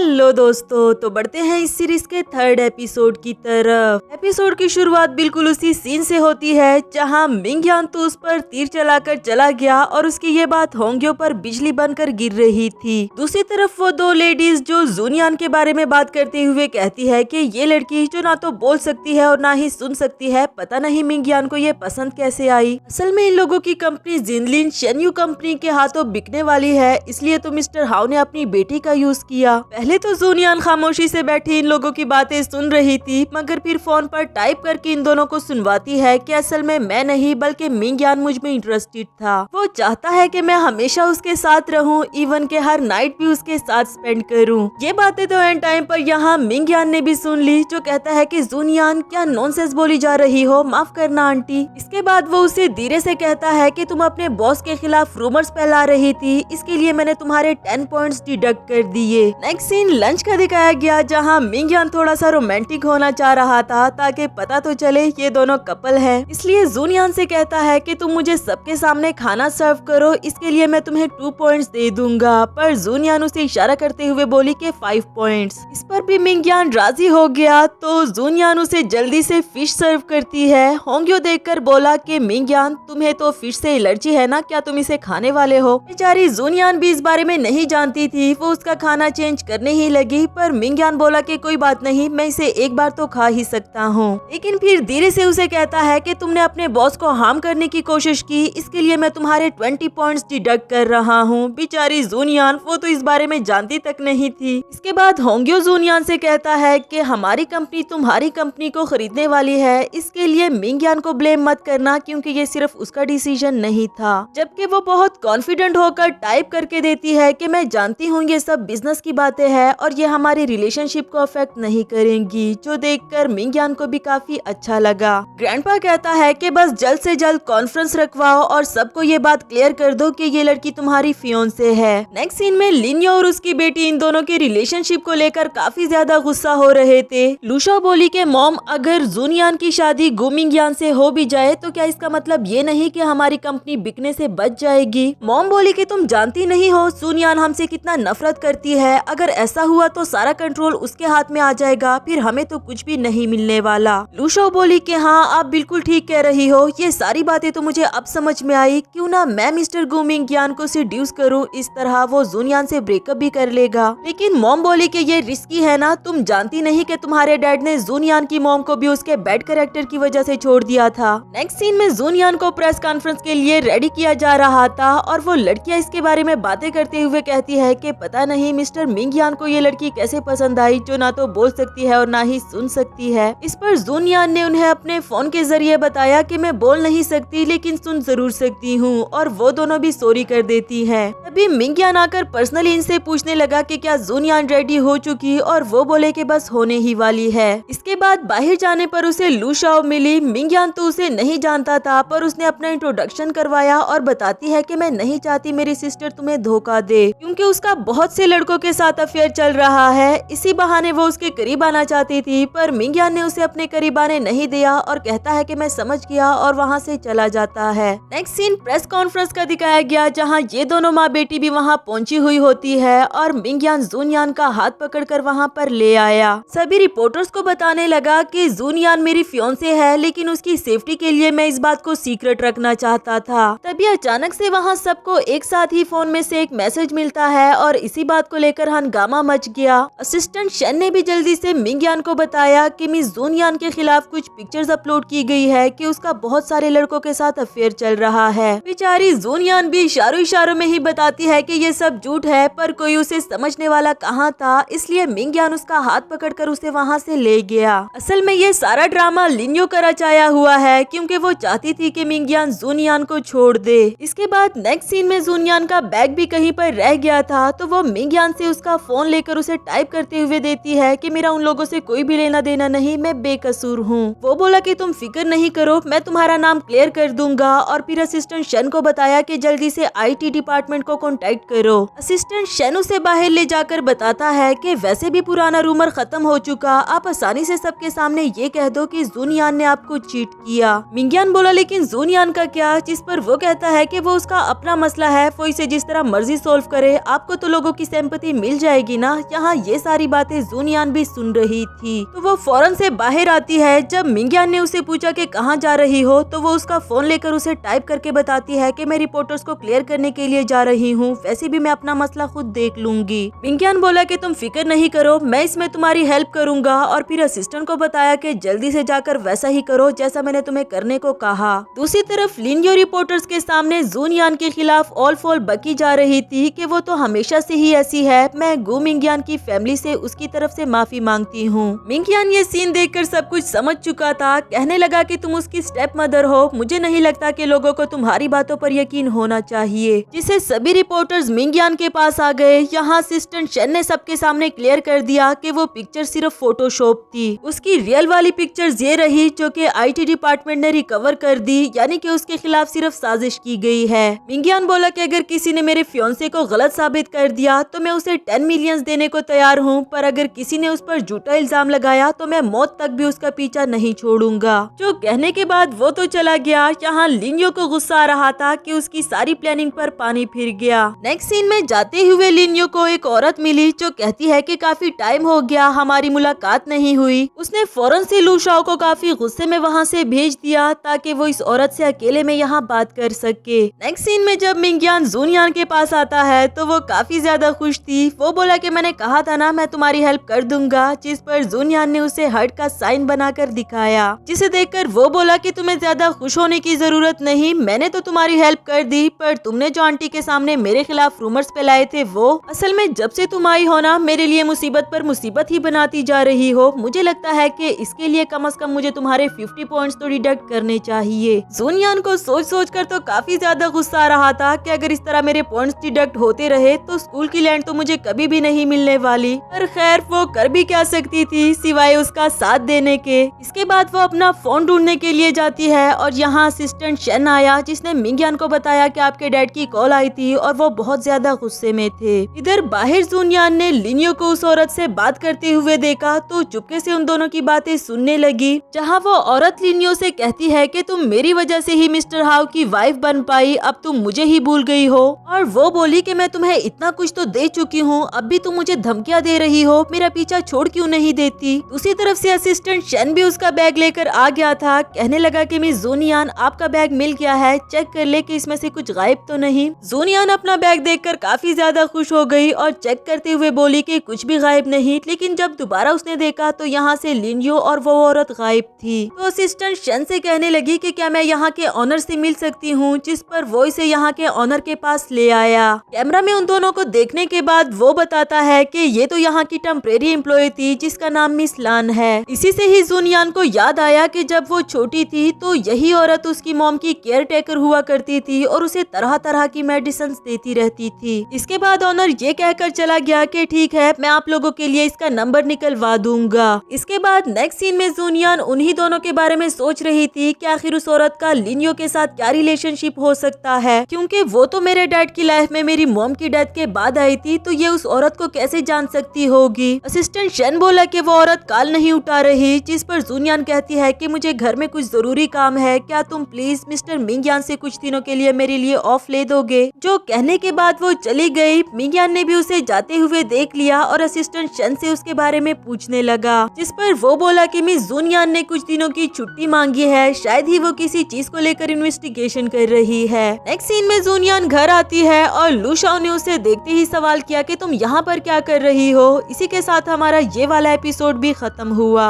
Hello दोस्तों, तो बढ़ते हैं इस सीरीज के थर्ड एपिसोड की तरफ। एपिसोड की शुरुआत बिल्कुल उसी सीन से होती है जहां मिंग यान तो उस पर तीर चलाकर चला गया और उसकी ये बात होंग्यो पर बिजली बनकर गिर रही थी। दूसरी तरफ वो दो लेडीज जो जूनियान के बारे में बात करते हुए कहती है कि ये लड़की जो ना तो बोल सकती है और ना ही सुन सकती है, पता नहीं मिंग यान को ये पसंद कैसे आई। असल में इन लोगों की कंपनी जिनलिन शेन्यू कंपनी के हाथों बिकने वाली है, इसलिए तो मिस्टर हाउ ने अपनी बेटी का यूज किया। पहले तो जूनियान खामोशी से बैठी इन लोगों की बातें सुन रही थी, मगर फिर फोन पर टाइप करके इन दोनों को सुनवाती है कि असल में मैं नहीं बल्कि मिंग यान मुझ में इंटरेस्टेड था। वो चाहता है कि मैं हमेशा उसके साथ रहूं, इवन के हर नाइट भी उसके साथ स्पेंड करूं। ये बातें तो एंड टाइम पर यहाँ मिंग यान ने भी सुन ली, जो कहता है कि जूनियान क्या नॉनसेंस बोली जा रही हो, माफ करना आंटी। इसके बाद वो उसे धीरे से कहता है कि तुम अपने बॉस के खिलाफ रूमर्स फैला रही थी, इसके लिए मैंने तुम्हारे 10 पॉइंट्स डिडक्ट कर दिए। नेक्स्ट सीन लंच का दिखाया गया, जहां मिंग यान थोड़ा सा रोमांटिक होना चाह रहा था ताकि पता तो चले ये दोनों कपल हैं। इसलिए जूनियान से कहता है कि तुम मुझे सबके सामने खाना सर्व करो, इसके लिए मैं तुम्हें 2 पॉइंट्स दे दूंगा। पर जूनियान उसे इशारा करते हुए बोली कि 5 पॉइंट्स। इस पर भी मिंग यान राजी हो गया, तो जूनियान उसे जल्दी से फिश सर्व करती है। होंग्यो देखकर बोला कि मिंग यान तुम्हें तो फिश से एलर्जी है ना, क्या तुम इसे खाने वाले हो। बेचारी जूनियान भी इस बारे में नहीं जानती थी, वो उसका खाना चेंज करने ही लगी, पर मिंग यान बोला कि कोई बात नहीं, मैं इसे एक बार तो खा ही सकता हूँ। लेकिन फिर धीरे से उसे कहता है कि तुमने अपने बॉस को हार्म करने की कोशिश की, इसके लिए मैं तुम्हारे 20 पॉइंट्स डिडक्ट कर रहा हूँ। बेचारी जूनियान वो तो इस बारे में जानती तक नहीं थी। इसके बाद होंग्यो जूनियान से कहता है कि हमारी कंपनी तुम्हारी कंपनी को खरीदने वाली है, इसके लिए मिंग यान को ब्लेम मत करना, क्योंकि ये सिर्फ उसका डिसीजन नहीं था। जबकि वो बहुत कॉन्फिडेंट होकर टाइप करके देती है कि मैं जानती हूँ ये सब बिजनेस की बातें हैं और ये हमारी रिलेशनशिप को अफेक्ट नहीं करेंगी, जो देखकर मिंग यान को भी काफी अच्छा लगा। ग्रैंडपा कहता है कि बस जल्द से जल्द कॉन्फ्रेंस रखवाओ और सबको ये बात क्लियर कर दो कि ये लड़की तुम्हारी फियोंसे है। नेक्स्ट सीन में लिन्यो और उसकी बेटी इन दोनों के रिलेशनशिप को लेकर काफी ज्यादा गुस्सा हो रहे थे। लूशो बोली कि मॉम, अगर जूनियान की शादी गु मिंग यान से हो भी जाए तो क्या इसका मतलब ये नहीं कि हमारी कंपनी बिकने से बच जाएगी। मॉम बोली कि तुम जानती नहीं हो जूनियान हमसे कितना नफरत करती है, अगर ऐसा हुआ तो सारा कंट्रोल उसके हाथ में आ जाएगा, फिर हमें तो कुछ भी नहीं मिलने वाला। लूशो बोली कि हाँ आप बिल्कुल ठीक कह रही हो, ये सारी बातें तो मुझे अब समझ में आई, क्यों ना मैं मिस्टर गु मिंग यान को सेड्यूस करूं, इस तरह वो जूनियान से ब्रेकअप भी कर लेगा। लेकिन मॉम बोली कि ये रिस्की है ना, तुम जानती नहीं कि तुम्हारे डैड ने जूनियान की मॉम को भी उसके बैड कैरेक्टर की वजह से छोड़ दिया था। नेक्स्ट सीन में जूनियान को प्रेस कॉन्फ्रेंस के लिए रेडी किया जा रहा था और वो लड़कियां इसके बारे में बातें करते हुए कहती है कि पता नहीं मिस्टर मिंग यान को ये लड़की कैसे पसंद आई, जो ना तो बोल सकती है और ना ही सुन सकती है। इस पर जूनियान ने उन्हें अपने फोन के जरिए बताया कि मैं बोल नहीं सकती लेकिन सुन जरूर सकती हूँ, और वो दोनों भी सॉरी कर देती है। तभी मिंग यान आकर पर्सनली इनसे पूछने लगा कि क्या जूनियान रेडी हो चुकी, और वो बोले कि बस होने ही वाली है। इसके बाद बाहर जाने पर उसे लूशाओ मिली। मिंग यान तो उसे नहीं जानता था, पर उसने अपना इंट्रोडक्शन करवाया और बताती है कि मैं नहीं चाहती मेरी सिस्टर तुम्हें धोखा दे, क्योंकि उसका बहुत से लड़कों के साथ अफेयर चल रहा है। इसी बहाने वो उसके करीब आना चाहती थी, पर मिंग यान ने उसे अपने करीब आने नहीं दिया और कहता है कि मैं समझ गया, और वहाँ से चला जाता है। नेक्स्ट सीन प्रेस कॉन्फ्रेंस का दिखाया गया, जहाँ ये दोनों माँ बेटी भी वहाँ पहुँची हुई होती है और मिंग यान जूनियान का हाथ पकड़कर वहाँ पर ले आया। सभी रिपोर्टर्स को बताने लगा कि जूनियान मेरी फियोंसे है, लेकिन उसकी सेफ्टी के लिए मैं इस बात को सीक्रेट रखना चाहता था। तभी अचानक से वहाँ सबको एक साथ ही फोन में से एक मैसेज मिलता है और इसी बात को लेकर हंगामा मच गया। असिस्टेंट शेन ने भी जल्दी से मिंग यान को बताया कि मिस जूनियान के खिलाफ कुछ पिक्चर्स अपलोड की गई है कि उसका बहुत सारे लड़कों के साथ अफेयर चल रहा है। बेचारी जूनियान भी इशारों इशारों में ही बताती है कि ये सब झूठ है, पर कोई उसे समझने वाला कहाँ था, इसलिए मिंग यान उसका हाथ पकड़कर उसे वहाँ से ले गया। असल में ये सारा ड्रामा लिन्यो का रचाया हुआ है, क्योंकि वो चाहती थी कि मिंग यान जूनियान को छोड़ दे। इसके बाद नेक्स्ट सीन में जूनियान का बैग भी कहीं पर रह गया था, तो वो मिंग यान से उसका फोन लेकर उसे टाइप करते हुए देती है कि मेरा उन लोगों से कोई भी लेना देना नहीं, मैं बेकसूर हूँ। वो बोला कि तुम फिक्र नहीं करो, मैं तुम्हारा नाम क्लियर कर दूंगा, और फिर असिस्टेंट शन को बताया कि जल्दी से IT डिपार्टमेंट को कांटेक्ट करो। असिस्टेंट शन उसे बाहर ले जाकर बताता है कि वैसे भी पुराना रूमर खत्म हो चुका, आप आसानी से सबके सामने ये कह दो कि जूनियान ने आपको चीट किया। मिंग यान बोला लेकिन जूनियान का क्या, जिस पर वो कहता है कि वो उसका अपना मसला है, वो इसे जिस तरह मर्जी सोल्व करे, आपको तो लोगों की सिंपैथी मिल जाएगी ना, यहाँ ये सारी बातें जूनियान भी सुन रही थी। तो वो फौरन से बाहर आती है। जब मिंगयान ने उसे पूछा कि कहाँ जा रही हो, तो वो उसका फोन लेकर उसे टाइप करके बताती है कि मैं रिपोर्टर्स को क्लियर करने के लिए जा रही हूँ, वैसे भी मैं अपना मसला खुद देख लूंगी। मिंगयान बोला कि तुम फिक्र नहीं करो, मैं इसमें तुम्हारी हेल्प करूंगा, और फिर असिस्टेंट को बताया कि जल्दी से जाकर वैसा ही करो जैसा मैंने तुम्हें करने को कहा। दूसरी तरफ लिन्यो रिपोर्टर्स के सामने जूनियान के खिलाफ ऑल फॉल बकी जा रही थी कि वो तो हमेशा से ही ऐसी है, मैं गु मिंगयान की फैमिली से उसकी तरफ से माफी मांगती हूँ। मिंगयान ये सीन देखकर सब कुछ समझ चुका था। कहने लगा कि तुम उसकी स्टेप मदर हो, मुझे नहीं लगता कि लोगों को तुम्हारी बातों पर यकीन होना चाहिए। जिसे सभी रिपोर्टर्स मिंगयान के पास आ गए। यहाँ असिस्टेंट शेन ने सबके सामने क्लियर कर दिया कि वो पिक्चर सिर्फ फोटोशॉप थी, उसकी रियल वाली पिक्चर्स ये रही जो कि आईटी डिपार्टमेंट ने रिकवर कर दी, यानी कि उसके खिलाफ सिर्फ साजिश की गई है। मिंगयान बोला कि अगर किसी ने मेरे फियोंसे को गलत साबित कर दिया तो मैं उसे 10 मिलियन देने को तैयार हूँ, पर अगर किसी ने उस पर झूठा इल्जाम लगाया तो मैं मौत तक भी उसका पीछा नहीं छोड़ूंगा। जो कहने के बाद वो तो चला गया। यहाँ लिन्यो को गुस्सा आ रहा था कि उसकी सारी प्लानिंग पर पानी फिर गया। नेक्स्ट सीन में जाते हुए लिन्यो को एक औरत मिली जो कहती है कि काफी टाइम हो गया, हमारी मुलाकात नहीं हुई। उसने फौरन से लू शाओ को काफी गुस्से में वहाँ से भेज दिया ताकि वो इस औरत से अकेले में यहाँ बात कर सके। नेक्स्ट सीन में जब मिंगयान जूनियान के पास आता है तो वो काफी ज्यादा खुश थी। वो बोला कि मैंने कहा था ना मैं तुम्हारी हेल्प कर दूंगा, जिस पर जूनियान ने उसे हार्ट का साइन बनाकर दिखाया, जिसे देखकर वो बोला कि तुम्हें ज्यादा खुश होने की जरूरत नहीं, मैंने तो तुम्हारी हेल्प कर दी, पर तुमने जो आंटी के सामने मेरे खिलाफ रूमर्स फैलाए थे वो असल में जब से तुम आई हो ना मेरे लिए मुसीबत पर मुसीबत ही बनाती जा रही हो। मुझे लगता है कि इसके लिए कम से कम मुझे तुम्हारे 50 पॉइंट्स तो डिडक्ट करने चाहिए। जूनियान को सोच कर तो काफी ज्यादा गुस्सा आ रहा था कि अगर इस तरह मेरे पॉइंट्स डिडक्ट होते रहे तो स्कूल की लैंड तो मुझे कभी भी नहीं मिलने वाली। पर खैर वो कर भी क्या सकती थी सिवाय उसका साथ देने के। इसके बाद वो अपना फोन ढूंढने के लिए जाती है और यहाँ असिस्टेंट शेन आया जिसने मिंगयान को बताया कि आपके डैड की कॉल आई थी और वो बहुत ज्यादा गुस्से में थे। इधर बाहर जूनियान ने लिन्यो को उस औरत से बात करते हुए देखा तो चुपके से उन दोनों की बातें सुनने लगी। जहाँ वो औरत लिन्यो से कहती है कि तुम मेरी वजह से ही मिस्टर हाउ की वाइफ बन पाई, अब तुम मुझे ही भूल गई हो। और वो बोली कि मैं तुम्हें इतना कुछ तो दे चुकी हूँ, अब भी तुम मुझे धमकियाँ दे रही हो, मेरा पीछा छोड़ क्यों नहीं देती। दूसरी तरफ से असिस्टेंट शेन भी उसका बैग लेकर आ गया था। कहने लगा कि मिस जूनियान आपका बैग मिल गया है, चेक कर ले कि इसमें से कुछ गायब तो नहीं। जूनियान अपना बैग देखकर काफी ज्यादा खुश हो गई और चेक करते हुए बोली कि कुछ भी गायब नहीं। लेकिन जब दोबारा उसने देखा तो यहाँ से लिन्यो और वो औरत गायब थी। तो असिस्टेंट शेन से कहने लगी कि क्या मैं यहाँ के ऑनर से मिल सकती हूँ, जिस पर वो इसे यहाँ के ऑनर के पास ले आया। कैमरा में उन दोनों को देखने के बाद वो बताता है कि ये तो यहाँ की टेम्परेरी एम्प्लॉय थी जिसका नाम मिस लान है। इसी से ही जूनियान को याद आया कि जब वो छोटी थी तो यही औरत उसकी मॉम की केयर टेकर हुआ करती थी और उसे तरह तरह की मेडिसिन देती रहती थी। इसके बाद ऑनर ये कहकर चला गया कि ठीक है मैं आप लोगों के लिए इसका नंबर निकलवा दूंगा। इसके बाद नेक्स्ट सीन में जूनियान उन्हीं दोनों के बारे में सोच रही थी कि आखिर उस औरत का लिन्यो के साथ क्या रिलेशनशिप हो सकता है, क्योंकि वो तो मेरे डैड की लाइफ में मेरी मॉम की डेथ के बाद आई थी, तो ये उस औरत को कैसे जान सकती होगी। असिस्टेंट शेन बोला कि वो औरत कॉल नहीं उठा रही, जिस पर जूनियान कहती है कि मुझे घर में कुछ जरूरी काम है, क्या तुम प्लीज मिस्टर मिंगयान से कुछ दिनों के लिए मेरे लिए ऑफ ले दोगे। जो कहने के बाद वो चली गई। मिंगयान ने भी उसे जाते हुए देख लिया और असिस्टेंट शेन से उसके बारे में पूछने लगा, जिस पर वो बोला कि मिस जूनियान ने कुछ दिनों की छुट्टी मांगी है, शायद ही वो किसी चीज को लेकर इन्वेस्टिगेशन कर रही है। नेक्स्ट सीन में जूनियान घर आती है और लू शाओ ने उसे देखते ही सवाल किया कि तुम यहाँ पर क्या कर रही हो। इसी के साथ हमारा ये वाला एपिसोड भी खत्म हुआ।